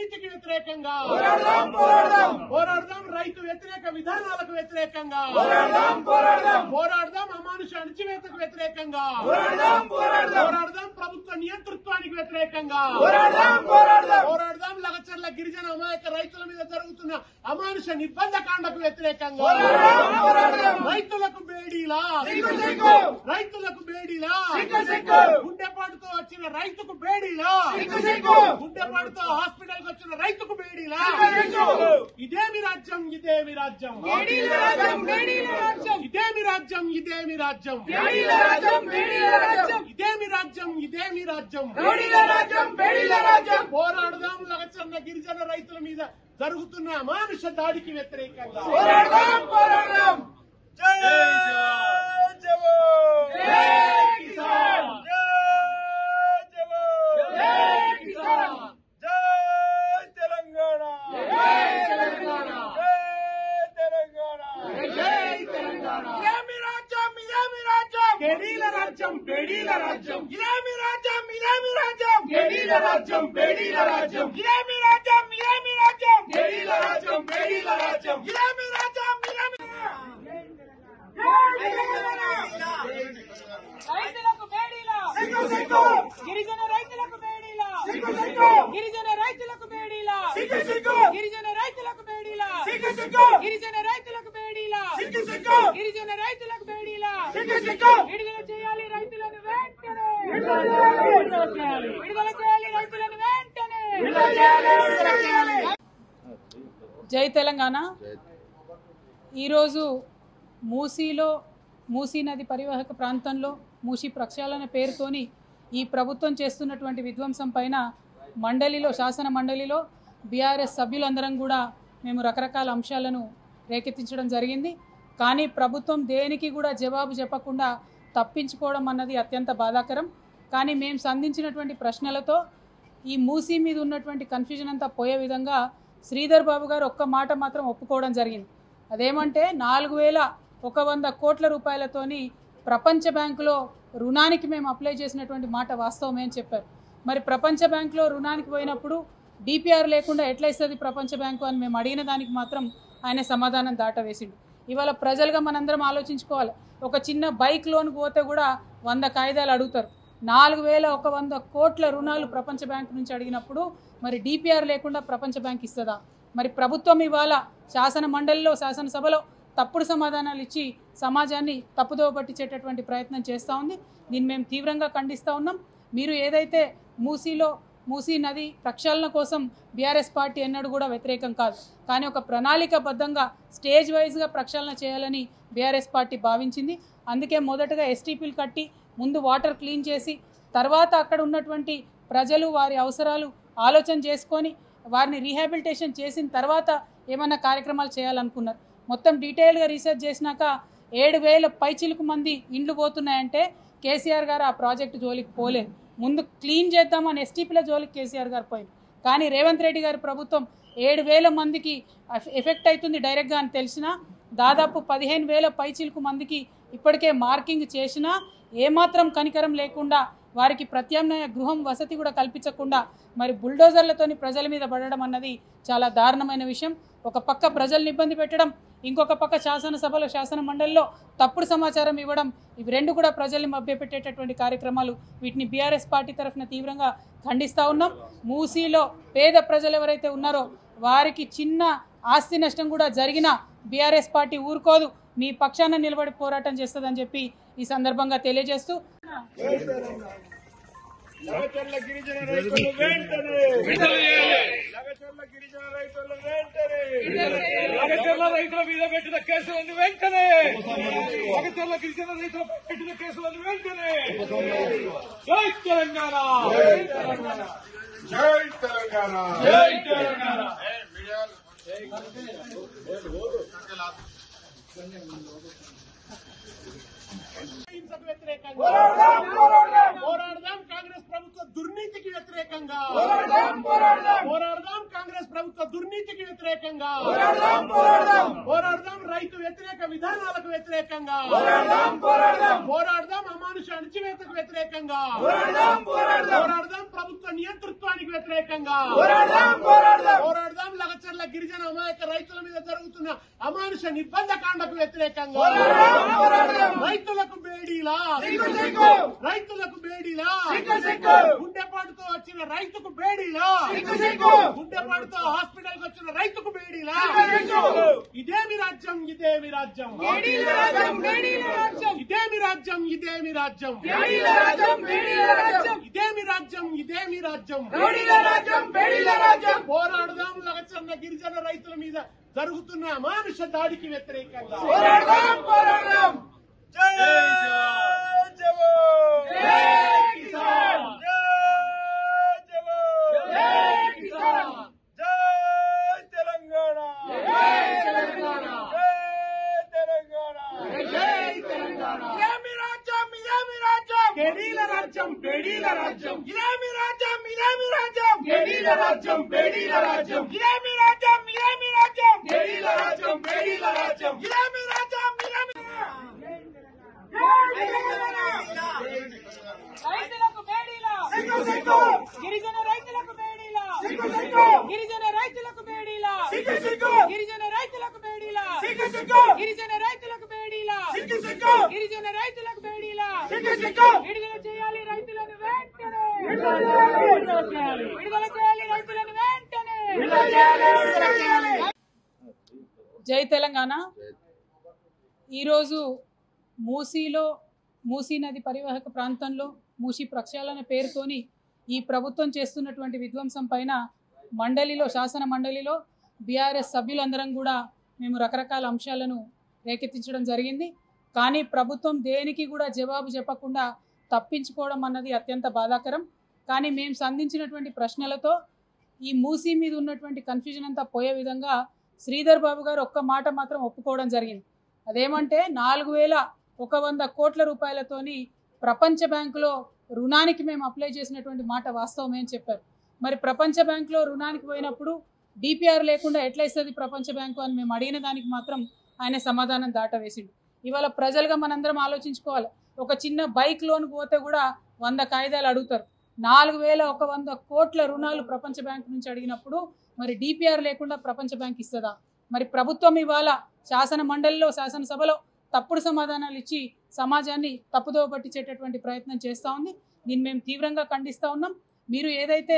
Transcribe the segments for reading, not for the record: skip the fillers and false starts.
దుర్నీతికి వ్యతిరేకంగా పోరాడదాం రైతు వ్యతిరేక విధానాలకు వ్యతిరేకంగా పోరాడదాం అమానుష అణచివేతకు వ్యతిరేకంగా పోరాడదాం ప్రభుత్వ నియంతృత్వానికి వ్యతిరేకంగా పోరాడదాం లగచర్ల గిరిజన అమాయక రైతుల మీద జరుగుతున్న అమానుష నిర్బంధకాండకు వ్యతిరేకంగా రైతులకు బేడీలా గుండెపాటుతో వచ్చిన రైతుకు బేడీలా గుండెపాటుతో హాస్పిటల్ కు వచ్చిన రైతుకు బేడీలా ఇదేమి రాజ్యం ఇదేమి రాజ్యం ఇదేమి రాజ్యం ఇదేమి రాజ్యం ఇదేమి రాజ్యం ఇదేమి రాజ్యం పోరాడదాం లగచర్ల గిరిజన రైతుల మీద జరుగుతున్న అమానుష దాడికి వ్యతిరేకంగా పోరాడదాం జై జవాన్ జై కిసాన్ జై జవాన్ జై కిసాన్ జై తెలంగాణ జై తెలంగాణ జై తెలంగాణ జై తెలంగాణ ఇదేమి రాజ్యం బేడీల రాజ్యం బేడీల రాజ్యం ఇదేమి రాజ్యం బేడీల రాజ్యం బేడీల రాజ్యం ఇదేమి రాజ్యం బేడీల రాజ్యం బేడీల రాజ్యం ఇదేమి రాజ్యం రైతులకు బేడీలా గిరిజన రైతులకు బేడీలా గిరిజన రైతులకు బేడీలా గిరిజన రైతులకు బేడీలా గిరిజన రైతులకు బేడీలా గిరిజన రైతులకు బేడీలా విడుదల చేయాలి రైతులను వెంటనే విడుదల చేయాలి రైతులను వెంటనే. జై తెలంగాణ. ఈరోజు మూసీ నది పరివాహక ప్రాంతంలో మూసీ ప్రక్షాళన పేరుతోని ఈ ప్రభుత్వం చేస్తున్నటువంటి విధ్వంసం పైన శాసన మండలిలో బీఆర్ఎస్ సభ్యులందరం కూడా మేము రకరకాల అంశాలను రేకెత్తించడం జరిగింది. కానీ ప్రభుత్వం దేనికి కూడా జవాబు చెప్పకుండా తప్పించుకోవడం అన్నది అత్యంత బాధాకరం. కానీ మేము సంధించినటువంటి ప్రశ్నలతో ఈ మూసీ మీద ఉన్నటువంటి కన్ఫ్యూజన్ అంతా పోయే విధంగా శ్రీధర్ బాబు గారు ఒక్క మాట మాత్రం ఒప్పుకోవడం జరిగింది. అదేమంటే 4100 కోట్ల రూపాయలతోని ప్రపంచ బ్యాంకులో రుణానికి మేము అప్లై చేసినటువంటి మాట వాస్తవమే అని చెప్పారు. మరి ప్రపంచ బ్యాంకులో రుణానికి పోయినప్పుడు డిపిఆర్ లేకుండా ఎట్లా ఇస్తుంది ప్రపంచ బ్యాంకు అని మేము అడిగిన దానికి మాత్రం ఆయన సమాధానం దాటవేసిండు. ఇవాళ ప్రజలుగా మనందరం ఆలోచించుకోవాలి. ఒక చిన్న బైక్ లోన్ పోతే కూడా 100 కాగితాలు అడుగుతారు. 4100 కోట్ల రుణాలు ప్రపంచ బ్యాంకు నుంచి అడిగినప్పుడు మరి డిపిఆర్ లేకుండా ప్రపంచ బ్యాంక్ ఇస్తుందా? మరి ప్రభుత్వం ఇవాళ శాసన మండలిలో శాసనసభలో తప్పుడు సమాధానాలు ఇచ్చి సమాజాన్ని తప్పుదోవ పట్టించేటటువంటి ప్రయత్నం చేస్తూ ఉంది. దీన్ని మేము తీవ్రంగా ఖండిస్తూ ఉన్నాం. మీరు ఏదైతే మూసీ నది ప్రక్షాళన కోసం బీఆర్ఎస్ పార్టీ ఎన్నడూ కూడా వ్యతిరేకం కాదు. కానీ ఒక ప్రణాళికాబద్ధంగా స్టేజ్ వైజ్గా ప్రక్షాళన చేయాలని బీఆర్ఎస్ పార్టీ భావించింది. అందుకే మొదటగా ఎస్టీపీలు కట్టి ముందు వాటర్ క్లీన్ చేసి తర్వాత అక్కడ ఉన్నటువంటి ప్రజలు వారి అవసరాలు ఆలోచన చేసుకొని వారిని రీహాబిలిటేషన్ చేసిన తర్వాత ఏమైనా కార్యక్రమాలు చేయాలనుకున్నారు. మొత్తం డీటెయిల్గా రీసెర్చ్ చేసినాక 7000 పైచిలుకు మంది ఇండ్లు పోతున్నాయంటే కేసీఆర్ గారు ఆ ప్రాజెక్టు జోలికి పోలేదు. ముందు క్లీన్ చేద్దామని ఎస్టీపీల జోలికి కేసీఆర్ గారు పోయింది. కానీ రేవంత్ రెడ్డి గారి ప్రభుత్వం 7000 మందికి ఎఫెక్ట్ అవుతుంది డైరెక్ట్గా అని తెలిసినా దాదాపు 15000 పైచిలుకు మందికి ఇప్పటికే మార్కింగ్ చేసినా ఏమాత్రం కనికరం లేకుండా వారికి ప్రత్యామ్నాయ గృహం వసతి కూడా కల్పించకుండా మరి బుల్డోజర్లతోని ప్రజల మీద పడడం అన్నది చాలా దారుణమైన విషయం. ఒక పక్క ప్రజల్ని ఇబ్బంది పెట్టడం, ఇంకొక పక్క శాసనసభలో శాసన మండలిలో తప్పుడు సమాచారం ఇవ్వడం, ఇవి రెండు కూడా ప్రజల్ని మభ్యపెట్టేటటువంటి కార్యక్రమాలు. వీటిని బీఆర్ఎస్ పార్టీ తరఫున తీవ్రంగా ఖండిస్తూ ఉన్నాం. మూసీలో పేద ప్రజలు ఎవరైతే ఉన్నారో వారికి చిన్న ఆస్తి నష్టం కూడా జరిగినా బీఆర్ఎస్ పార్టీ ఊరుకోదు, మీ పక్షాన నిలబడి పోరాటం చేస్తుందని చెప్పి ఈ సందర్భంగా తెలియజేస్తూ లగచర్ల గిరిజన రైతులు వెంటనే లగచర్ల రైతుల మీద పెట్టిన కేసులను వెంటనే లగచర్ల గిరిజన రైతుల పెట్టిన కేసులను వెంటనే. జై తెలంగాణ జై తెలంగాణ జై తెలంగాణ. పోరాడదాం కాంగ్రెస్ ప్రభుత్వ దుర్నీతికి వ్యతిరేకంగా పోరాడదాం కాంగ్రెస్ ప్రభుత్వ దుర్నీతికి వ్యతిరేకంగా పోరాడదాం రైతు వ్యతిరేక విధానాలకు వ్యతిరేకంగా పోరాడదాం అమానుష అణచివేతకు వ్యతిరేకంగా పోరాడదాం ప్రభుత్వ నియంతృత్వానికి వ్యతిరేకంగా అమానుష నిర్బంధకాండకు వ్యతిరేకంగా రైతులకు బేడీలా గుండెపాటుతో వచ్చిన రైతుకు బేడీలా గుండెపాటుతో హాస్పిటల్ కు వచ్చిన రైతుకు బేడీలా ఇదేమి రాజ్యం ఇదేమి రాజ్యం ఇదేమి రాజ్యం ఇదేమి రాజ్యం ఇదేమి రాజ్యం ఇదేమి రాజ్యం పోరాడుదాం లగచర్ల గిరిజన రైతుల మీద జరుగుతున్న అమానుష దాడికి వ్యతిరేకంగా పోరాడుదాం. జై జవాన్ జై కిసాన్ జై జవాన్ జై కిసాన్ జై తెలంగాణ జై తెలంగాణ జై తెలంగాణ ఇదేమి రాజ్యం బేడీల రాజ్యం ఇదేమి రాజ్యం ఇదేమి రాజ్యం ఇదేమి రాజ్యం బేడీల రాజ్యం ఇదేమి రాజ్యం ఇదేమి రాజ్యం ఇదేమి రాజ్యం రైతులకు బేడీలా గిరిజన రైతులకు బేడీలా గిరిజన రైతులకు బేడీలా గిరిజన రైతులకు బేడీలా గిరిజన రైతులకు బేడీలా గిరిజన రైతులకు బేడీలా విడుదల చేయాలి రైతులను వెంటనే విడుదల చేయాలి రైతులను వెంటనే. జై తెలంగాణ. ఈరోజు మూసీ నది పరివాహక ప్రాంతంలో మూసీ ప్రక్షాళన పేరుతోని ఈ ప్రభుత్వం చేస్తున్నటువంటి విధ్వంసం పైన శాసన మండలిలో బీఆర్ఎస్ సభ్యులందరం కూడా మేము రకరకాల అంశాలను రేకెత్తించడం జరిగింది. కానీ ప్రభుత్వం దేనికి కూడా జవాబు చెప్పకుండా తప్పించుకోవడం అన్నది అత్యంత బాధాకరం. కానీ మేము సంధించినటువంటి ప్రశ్నలతో ఈ మూసీ మీద ఉన్నటువంటి కన్ఫ్యూజన్ అంతా పోయే విధంగా శ్రీధర్ బాబు గారు ఒక్క మాట మాత్రం ఒప్పుకోవడం జరిగింది. అదేమంటే 4100 కోట్ల రూపాయలతోని ప్రపంచ బ్యాంకులో రుణానికి మేము అప్లై చేసినటువంటి మాట వాస్తవమే అని చెప్పారు. మరి ప్రపంచ బ్యాంకులో రుణానికి పోయినప్పుడు డిపిఆర్ లేకుండా ఎట్లా ఇస్తుంది ప్రపంచ బ్యాంకు అని మేము అడిగిన దానికి మాత్రం ఆయన సమాధానం దాటవేసిండు. ఇవాళ ప్రజలుగా మనందరం ఆలోచించుకోవాలి. ఒక చిన్న బైక్ లోన్ పోతే కూడా 100 కాగితాలు అడుగుతారు. 4100 కోట్ల రుణాలు ప్రపంచ బ్యాంకు నుంచి అడిగినప్పుడు మరి డిపిఆర్ లేకుండా ప్రపంచ బ్యాంక్ ఇస్తుందా? మరి ప్రభుత్వం ఇవాళ శాసన మండలిలో శాసనసభలో తప్పుడు సమాధానాలు ఇచ్చి సమాజాన్ని తప్పుదోవ పట్టించేటటువంటి ప్రయత్నం చేస్తూ ఉంది. దీన్ని మేము తీవ్రంగా ఖండిస్తూ ఉన్నాం. మీరు ఏదైతే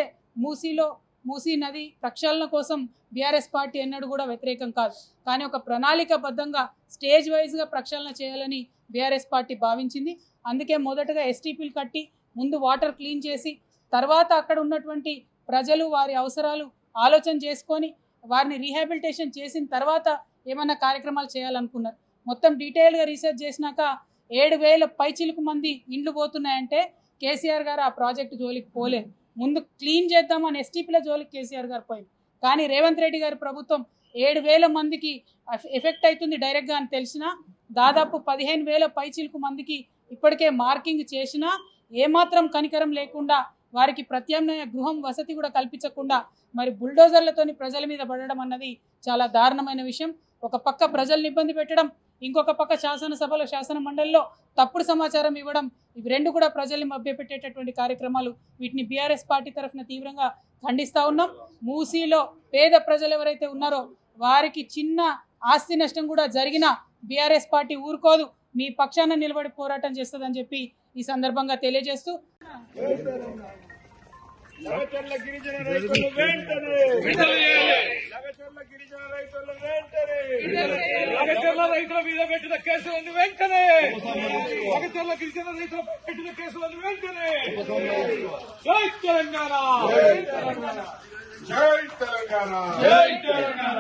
మూసీ నది ప్రక్షాళన కోసం బీఆర్ఎస్ పార్టీ ఎన్నడూ కూడా వ్యతిరేకం కాదు. కానీ ఒక ప్రణాళికాబద్ధంగా స్టేజ్ వైజ్గా ప్రక్షాళన చేయాలని బీఆర్ఎస్ పార్టీ భావించింది. అందుకే మొదటగా ఎస్టీపీలు కట్టి ముందు వాటర్ క్లీన్ చేసి తర్వాత అక్కడ ఉన్నటువంటి ప్రజలు వారి అవసరాలు ఆలోచన చేసుకొని వారిని రీహాబిలిటేషన్ చేసిన తర్వాత ఏమన్నా కార్యక్రమాలు చేయాలనుకున్నారు. మొత్తం డీటెయిల్గా రీసెర్చ్ చేసినాక 7000 పైచిలుకు మంది ఇండ్లు పోతున్నాయంటే కేసీఆర్ గారు ఆ ప్రాజెక్టు జోలికి పోలేదు. ముందు క్లీన్ చేద్దామని ఎస్టీపీల జోలికి కేసీఆర్ గారు పోయింది. కానీ రేవంత్ రెడ్డి గారి ప్రభుత్వం 7000 మందికి ఎఫెక్ట్ అవుతుంది డైరెక్ట్గా అని తెలిసినా దాదాపు 15,000 పైచిలుకు మందికి ఇప్పటికే మార్కింగ్ చేసినా ఏమాత్రం కనికరం లేకుండా వారికి ప్రత్యామ్నాయ గృహం వసతి కూడా కల్పించకుండా మరి బుల్డోజర్లతోని ప్రజల మీద పడడం అన్నది చాలా దారుణమైన విషయం. ఒక పక్క ప్రజల్ని ఇబ్బంది పెట్టడం, ఇంకొక పక్క శాసనసభలో శాసన మండలిలో తప్పుడు సమాచారం ఇవ్వడం, ఇవి రెండు కూడా ప్రజల్ని మభ్యపెట్టేటటువంటి కార్యక్రమాలు. వీటిని బీఆర్ఎస్ పార్టీ తరఫున తీవ్రంగా ఖండిస్తూ ఉన్నాం. మూసీలో పేద ప్రజలు ఎవరైతే ఉన్నారో వారికి చిన్న ఆస్తి నష్టం కూడా జరిగినా బీఆర్ఎస్ పార్టీ ఊరుకోదు, మీ పక్షాన నిలబడి పోరాటం చేస్తుందని చెప్పి ఈ సందర్భంగా తెలియజేస్తూ లగచర్ల గిరిజన రైతులు వెంటనే లగచర్ల రైతుల మీద పెట్టిన కేసులను వెంటనే లగచర్ల గిరిజన రైతుల పెట్టిన కేసులను వెంటనే. జై తెలంగాణ జై తెలంగాణ జై తెలంగాణ.